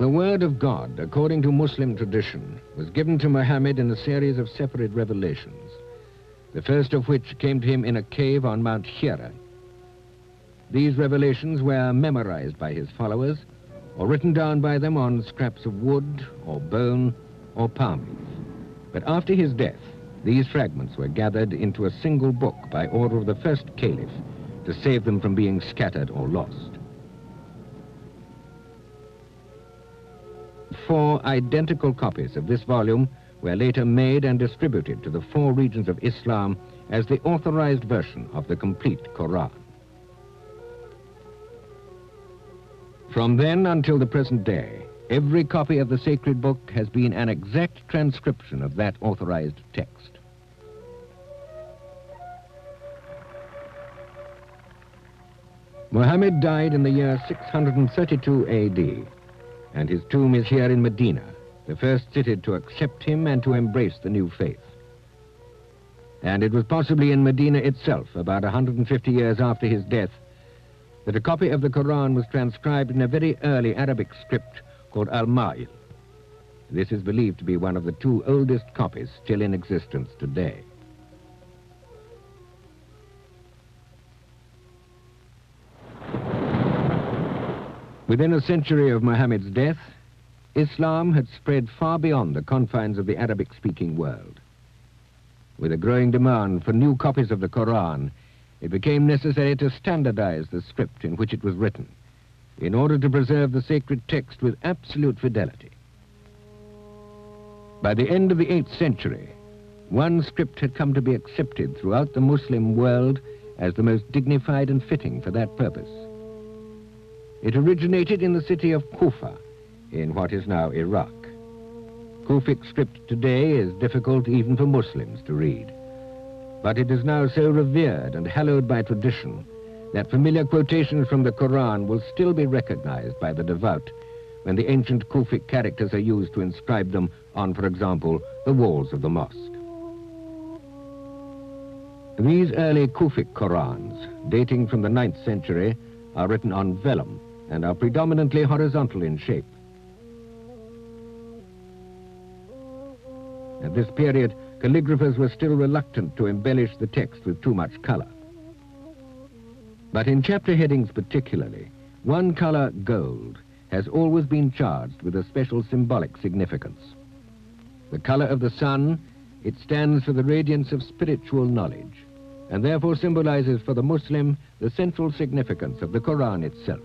The word of God, according to Muslim tradition, was given to Muhammad in a series of separate revelations, the first of which came to him in a cave on Mount Hira. These revelations were memorized by his followers, or written down by them on scraps of wood, or bone, or palm leaf. But after his death, these fragments were gathered into a single book by order of the first caliph to save them from being scattered or lost. 4 identical copies of this volume were later made and distributed to the 4 regions of Islam as the authorized version of the complete Quran. From then until the present day, every copy of the sacred book has been an exact transcription of that authorized text. Muhammad died in the year 632 AD, and his tomb is here in Medina, the first city to accept him and to embrace the new faith. And it was possibly in Medina itself, about 150 years after his death, that a copy of the Quran was transcribed in a very early Arabic script called Al-Ma'il. This is believed to be one of the 2 oldest copies still in existence today. Within a century of Muhammad's death, Islam had spread far beyond the confines of the Arabic-speaking world. With a growing demand for new copies of the Quran, it became necessary to standardize the script in which it was written, in order to preserve the sacred text with absolute fidelity. By the end of the 8th century, one script had come to be accepted throughout the Muslim world as the most dignified and fitting for that purpose. It originated in the city of Kufa, in what is now Iraq. Kufic script today is difficult even for Muslims to read, but it is now so revered and hallowed by tradition that familiar quotations from the Quran will still be recognized by the devout when the ancient Kufic characters are used to inscribe them on, for example, the walls of the mosque. These early Kufic Qurans, dating from the 9th century, are written on vellum and are predominantly horizontal in shape. At this period, calligraphers were still reluctant to embellish the text with too much color. But in chapter headings particularly, one color, gold, has always been charged with a special symbolic significance. The color of the sun, it stands for the radiance of spiritual knowledge, and therefore symbolizes for the Muslim the central significance of the Quran itself.